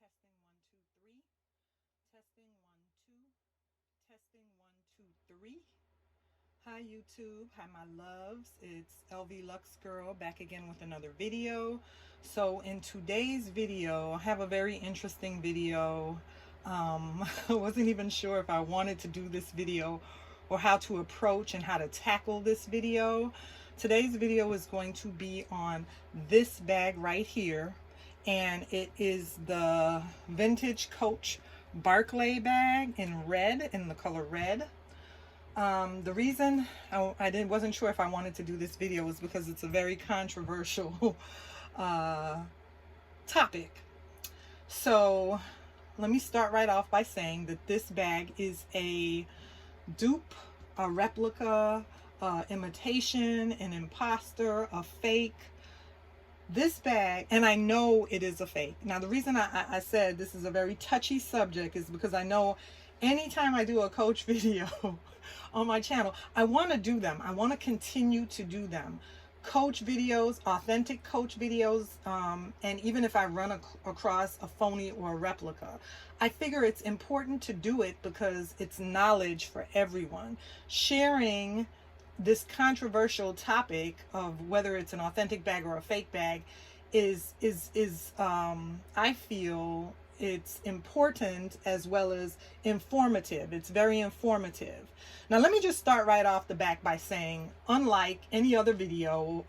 Testing one, two, three. Testing one, two. Testing one, two, three. Hi YouTube, hi my loves. It's LV Lux Girl back again with another video. So in today's video, I have a very interesting video. I wasn't even sure if I wanted to do this video or how to approach and how to tackle this video. Today's video is going to be on this bag right here, and it is the vintage Coach Barclay bag in red, in the color red. The reason wasn't sure if I wanted to do this video was because it's a very controversial topic. So let me start right off by saying that this bag is a dupe, a replica, imitation, an imposter, a fake. This bag, and I know it is a fake. Now, the reason I said this is a very touchy subject is because I know anytime I do a Coach video on my channel, I want to do them. I want to continue to do them. Coach videos, authentic Coach videos, and even if I run across a phony or a replica, I figure it's important to do it because it's knowledge for everyone. Sharing this controversial topic of whether it's an authentic bag or a fake bag is I feel it's important as well as informative. It's very informative. Now, let me just start right off the back by saying, unlike any other video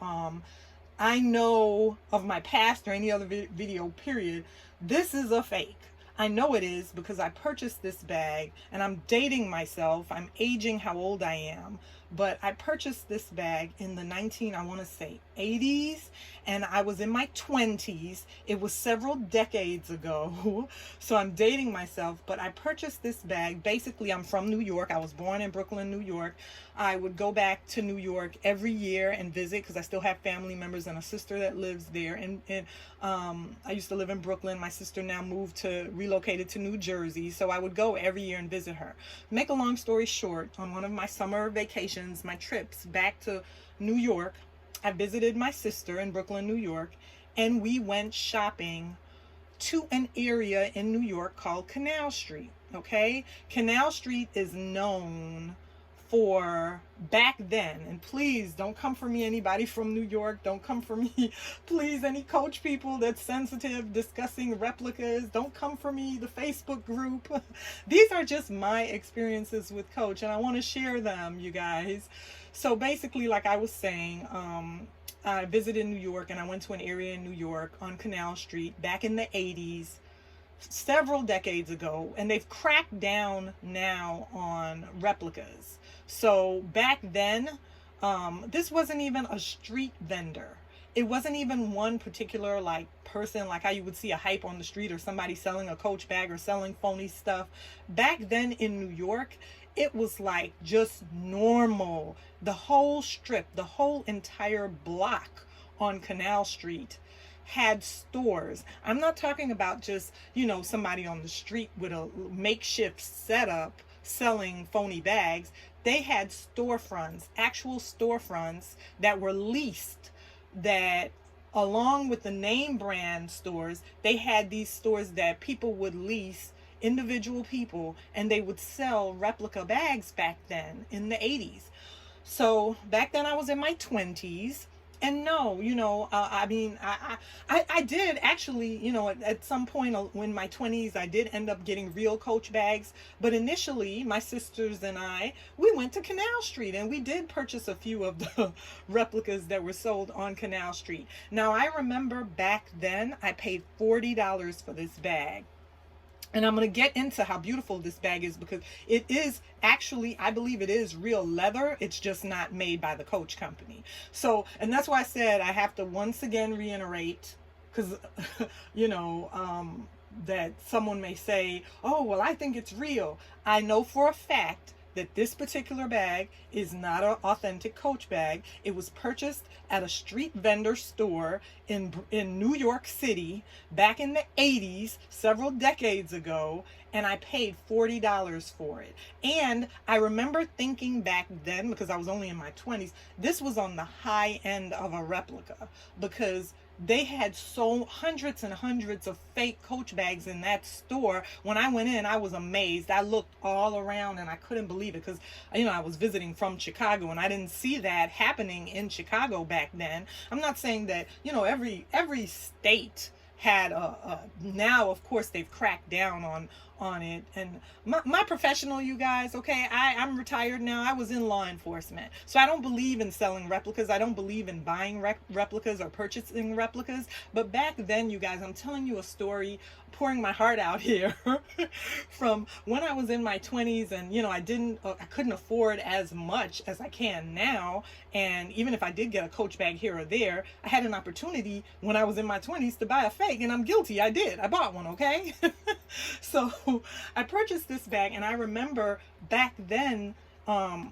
I know of my past or any other video period, this is a fake. I know it is because I purchased this bag, and I'm dating myself. I'm aging how old I am, but I purchased this bag in the I want to say 80s, and I was in my 20s. It was several decades ago, so I'm dating myself, but I purchased this bag. Basically, I'm from New York. I was born in Brooklyn, New York. I would go back to New York every year and visit because I still have family members and a sister that lives there. And I used to live in Brooklyn. My sister now relocated to New Jersey. So I would go every year and visit her. Make a long story short, on one of my summer vacations, my trips back to New York, I visited my sister in Brooklyn, New York, and we went shopping to an area in New York called Canal Street. Okay? Canal Street is known for back then, and please don't come for me, anybody from New York, don't come for me, please, any Coach people that's sensitive discussing replicas, don't come for me, the Facebook group. These are just my experiences with Coach, and I want to share them, you guys. So basically, like I was saying, I visited New York, and I went to an area in New York on Canal Street back in the 80s, several decades ago, and they've cracked down now on replicas. So back then, this wasn't even a street vendor. It wasn't even one particular like person, like how you would see a hype on the street or somebody selling a Coach bag or selling phony stuff. Back then in New York, it was like just normal. The whole strip, the whole entire block on Canal Street had stores. I'm not talking about just, somebody on the street with a makeshift setup selling phony bags. They had storefronts, actual storefronts that were leased, that along with the name brand stores, they had these stores that people would lease, individual people, and they would sell replica bags back then in the 80s. So back then I was in my 20s. And no, I did actually, at some point in my 20s, I did end up getting real Coach bags. But initially, my sisters and we went to Canal Street, and we did purchase a few of the replicas that were sold on Canal Street. Now, I remember back then, I paid $40 for this bag. And I'm going to get into how beautiful this bag is because it is actually, I believe it is real leather. It's just not made by the Coach company. So, and that's why I said I have to once again reiterate, because, that someone may say, oh, well, I think it's real. I know for a fact that this particular bag is not an authentic Coach bag. It was purchased at a street vendor store in New York City back in the 80s, several decades ago, and I paid $40 for it. And I remember thinking back then, because I was only in my 20s, this was on the high end of a replica, because they had so hundreds and hundreds of fake Coach bags in that store. When I went in, I was amazed. I looked all around and I couldn't believe it, because I was visiting from Chicago and I didn't see that happening in Chicago back then. I'm not saying that every state had now of course they've cracked down on it. And my professional, you guys, okay, I'm retired now. I was in law enforcement, so I don't believe in selling replicas. I don't believe in buying replicas or purchasing replicas. But back then, you guys, I'm telling you a story, pouring my heart out here from when I was in my 20s, and I couldn't afford as much as I can now. And even if I did get a Coach bag here or there, I had an opportunity when I was in my 20s to buy a fake, and I'm guilty. I bought one, okay? So I purchased this bag, and I remember back then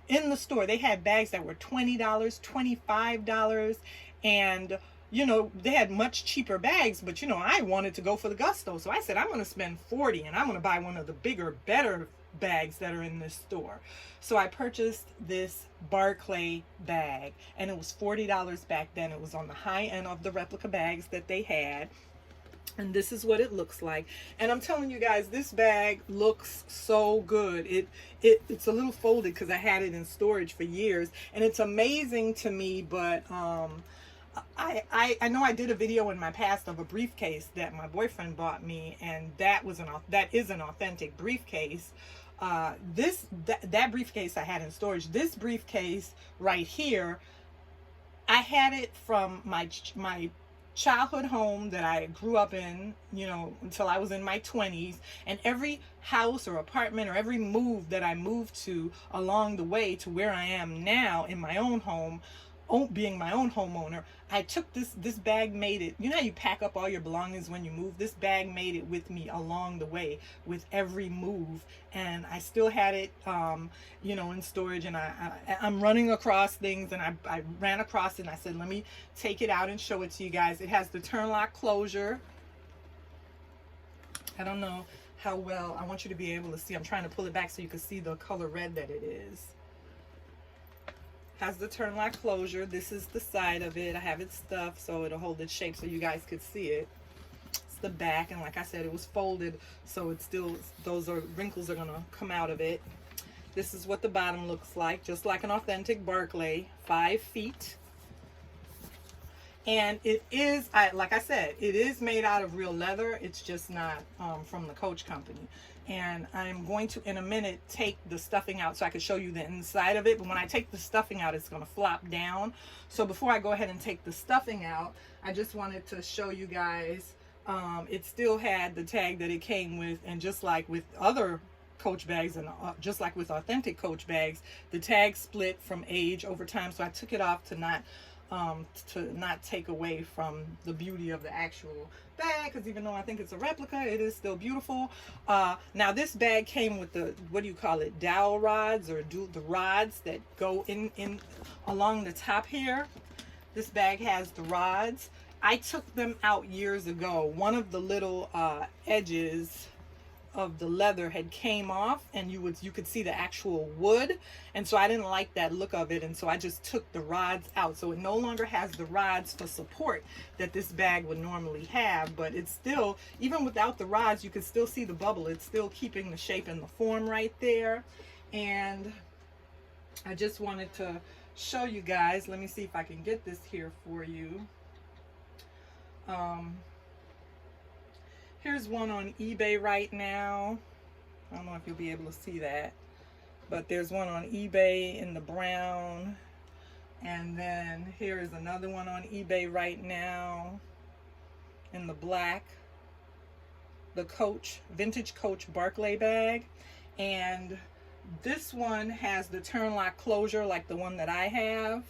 in the store they had bags that were $20, $25, and they had much cheaper bags, but I wanted to go for the gusto. So I said, I'm going to spend $40 and I'm going to buy one of the bigger, better bags that are in this store. So I purchased this Barclay bag, and it was $40 back then. It was on the high end of the replica bags that they had. And this is what it looks like. And I'm telling you guys, this bag looks so good. It's a little folded because I had it in storage for years, and it's amazing to me. But I know I did a video in my past of a briefcase that my boyfriend bought me, and that is an authentic briefcase. That briefcase I had in storage. This briefcase right here, I had it from my childhood home that I grew up in, until I was in my 20s. And every house or apartment or every move that I moved to along the way to where I am now in my own home, being my own homeowner, I took this bag, made it, how you pack up all your belongings when you move? This bag made it with me along the way with every move. And I still had it, in storage. And I'm running across things, and I ran across it, and I said, let me take it out and show it to you guys. It has the turn lock closure. I don't know how well, I want you to be able to see. I'm trying to pull it back so you can see the color red that it is. Has the turn lock closure. This is the side of it. I have it stuffed so it'll hold its shape so you guys could see it. It's the back, and like I said, it was folded, so it's still, wrinkles are gonna come out of it. This is what the bottom looks like, just like an authentic Barclay, 5 feet. And it is, like I said, it is made out of real leather. It's just not from the Coach company. And I'm going to, in a minute, take the stuffing out so I can show you the inside of it. But when I take the stuffing out, it's going to flop down. So before I go ahead and take the stuffing out, I just wanted to show you guys, it still had the tag that it came with. And just like with other Coach bags, and just like with authentic Coach bags, the tag split from age over time. So I took it off to not take away from the beauty of the actual bag, because even though I think it's a replica, it is still beautiful. Now this bag came with the, what do you call it, dowel rods, or the rods that go in along the top here. This bag has the rods. I took them out years ago. One of the little edges of the leather had came off, and you could see the actual wood, and so I didn't like that look of it, and so I just took the rods out. So it no longer has the rods for support that this bag would normally have, but it's still, even without the rods, you can still see the bubble. It's still keeping the shape and the form right there. And I just wanted to show you guys, let me see if I can get this here for you. Here's one on eBay right now. I don't know if you'll be able to see that, but there's one on eBay in the brown. And then here is another one on eBay right now in the black. The Coach, vintage Coach Barclay bag. And this one has the turn lock closure like the one that I have.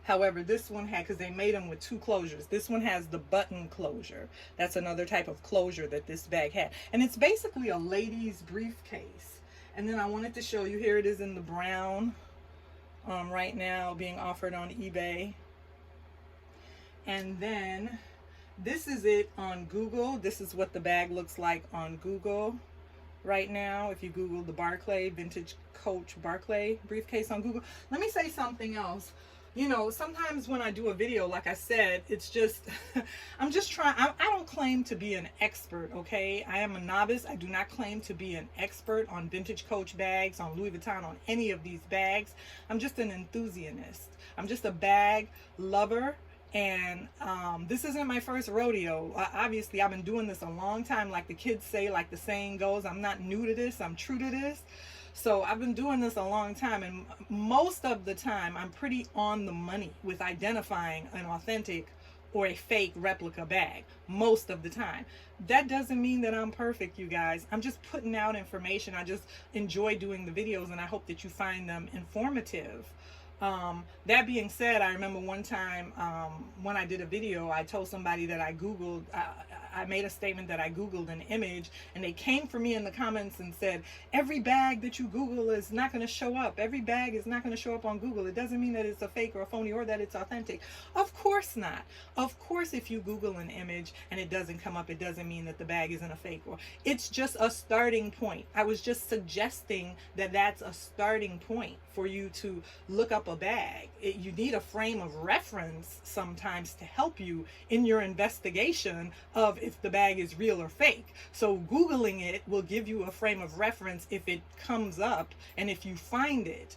However, this one had, because they made them with 2 closures, this one has the button closure. That's another type of closure that this bag had. And it's basically a lady's briefcase. And then I wanted to show you, here it is in the brown, right now being offered on eBay. And then this is it on Google. This is what the bag looks like on Google right now. If you Google the Barclay, vintage Coach Barclay briefcase on Google. Let me say something else. you know, sometimes when I do a video, like I said, it's just, I'm just trying, I don't claim to be an expert, okay? I am a novice. I do not claim to be an expert on vintage Coach bags, on Louis Vuitton, on any of these bags. I'm just an enthusiast. I'm just a bag lover. And this isn't my first rodeo. Obviously, I've been doing this a long time. Like the kids say, like the saying goes, I'm not new to this, I'm true to this. So I've been doing this a long time, and most of the time I'm pretty on the money with identifying an authentic or a fake replica bag most of the time. That doesn't mean that I'm perfect, you guys. I'm just putting out information. I just enjoy doing the videos, and I hope that you find them informative. That being said, I remember one time when I did a video, I told somebody that I Googled, I made a statement that I Googled an image, and they came for me in the comments and said, every bag that you Google is not going to show up. Every bag is not going to show up on Google. It doesn't mean that it's a fake or a phony or that it's authentic. Of course not. Of course, if you Google an image and it doesn't come up, it doesn't mean that the bag isn't a fake, or it's just a starting point. I was just suggesting that that's a starting point for you to look up a bag. You need a frame of reference sometimes to help you in your investigation of if the bag is real or fake. So Googling it will give you a frame of reference if it comes up and if you find it.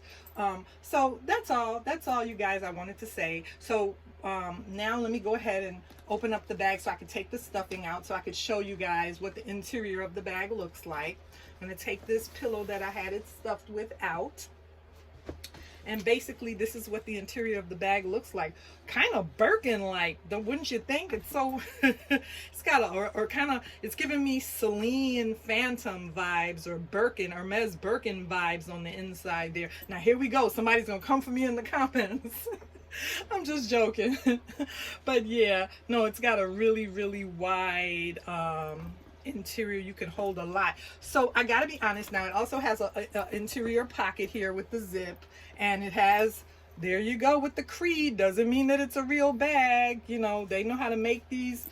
So that's all you guys I wanted to say. So now let me go ahead and open up the bag so I can take the stuffing out, so I could show you guys what the interior of the bag looks like. I'm going to take this pillow that I had it stuffed with out. And basically this is what the interior of the bag looks like. Kind of Birkin-like, wouldn't you think? It's so, it's got a, or kind of, it's giving me Celine Phantom vibes, or Birkin, Hermes Birkin vibes on the inside there. Now here we go. Somebody's going to come for me in the comments. I'm just joking. But yeah, no, it's got a really, really wide, interior. You can hold a lot. So I gotta be honest, now it also has a interior pocket here with the zip, and it has, there you go, with the creed. Doesn't mean that it's a real bag. You know, they know how to make these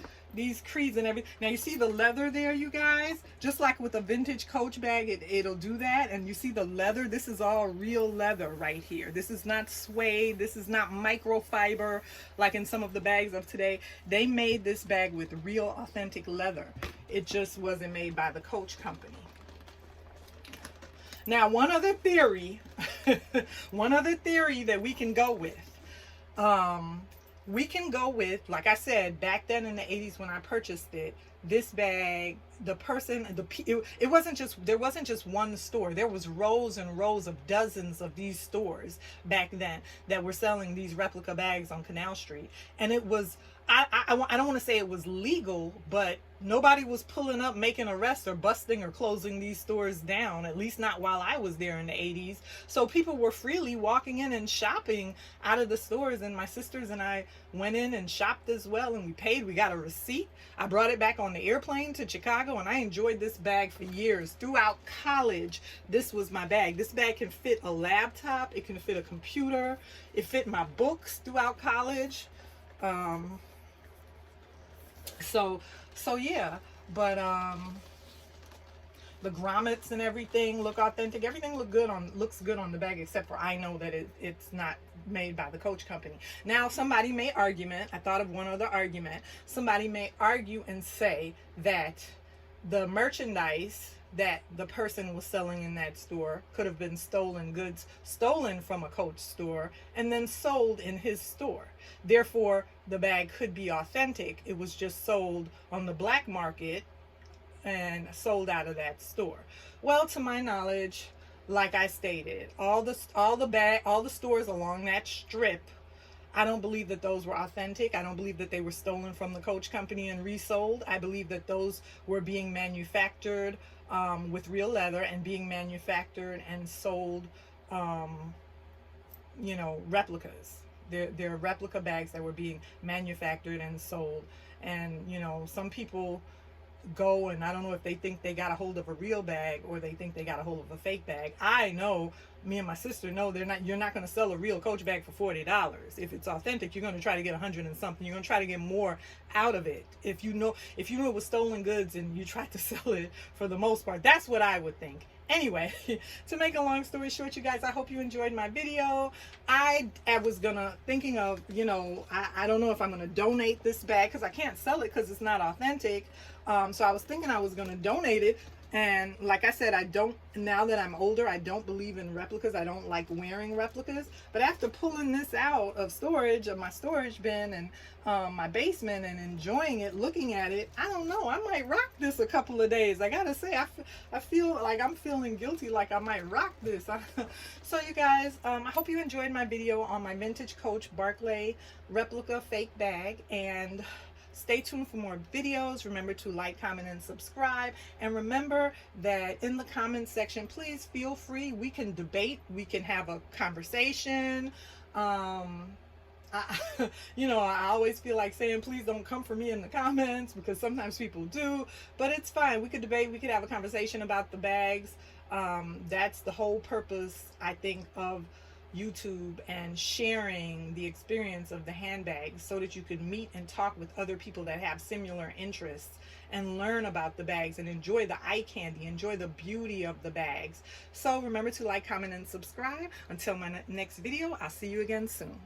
creeds and everything. Now you see the leather there, you guys, just like with a vintage Coach bag, it'll do that. And you see the leather, this is all real leather right here. This is not suede, this is not microfiber like in some of the bags of today. They made this bag with real authentic leather. It just wasn't made by the Coach company. Now one other theory one other theory that we can go with, like I said, back then in the 80s when I purchased it, this bag, it wasn't just, there wasn't just one store. There was rows and rows of dozens of these stores back then that were selling these replica bags on Canal Street. And it was, I don't want to say it was legal, but nobody was pulling up, making arrests, or busting or closing these stores down, at least not while I was there in the 80s. So people were freely walking in and shopping out of the stores, and my sisters and I went in and shopped as well, and we paid. We got a receipt. I brought it back on the airplane to Chicago, and I enjoyed this bag for years. Throughout college, this was my bag. This bag can fit a laptop. It can fit a computer. It fit my books throughout college. So yeah, but the grommets and everything look authentic. Everything looks good on the bag, except for I know that it's not made by the Coach company. Now somebody may I thought of one other argument. Somebody may argue and say that the merchandise that the person was selling in that store could have been stolen goods, stolen from a Coach store and then sold in his store. Therefore, the bag could be authentic. It was just sold on the black market and sold out of that store. Well, to my knowledge, like I stated, all the stores along that strip, I don't believe that those were authentic. I don't believe that they were stolen from the Coach company and resold. I believe that those were being manufactured with real leather and being manufactured and sold, you know, replicas. They're replica bags that were being manufactured and sold. And, you know, some people go, and I don't know if they think they got a hold of a real bag or they think they got a hold of a fake bag. I know, me and my sister know, you're not going to sell a real Coach bag for $40. If it's authentic, you're going to try to get 100 and something. You're going to try to get more out of it. If you know it was stolen goods and you tried to sell it for the most part, that's what I would think. Anyway, to make a long story short, you guys, I hope you enjoyed my video. I was thinking of, I don't know if I'm gonna donate this bag because I can't sell it because it's not authentic. So I was thinking I was gonna donate it. And like I said, now that I'm older, I don't believe in replicas. I don't like wearing replicas. But after pulling this out of storage, of my storage bin and my basement, and enjoying it, looking at it, I don't know, I might rock this a couple of days. I gotta say, I feel like I'm feeling guilty, like I might rock this. So you guys, I hope you enjoyed my video on my vintage Coach Barclay replica fake bag, and stay tuned for more videos. Remember to like, comment, and subscribe. And remember that in the comment section, please feel free. We can debate. We can have a conversation. I always feel like saying, please don't come for me in the comments, because sometimes people do. But it's fine. We could debate. We could have a conversation about the bags. That's the whole purpose, I think, of YouTube and sharing the experience of the handbags, so that you can meet and talk with other people that have similar interests and learn about the bags and enjoy the eye candy, enjoy the beauty of the bags. So remember to like, comment, and subscribe. Until my next video, I'll see you again soon.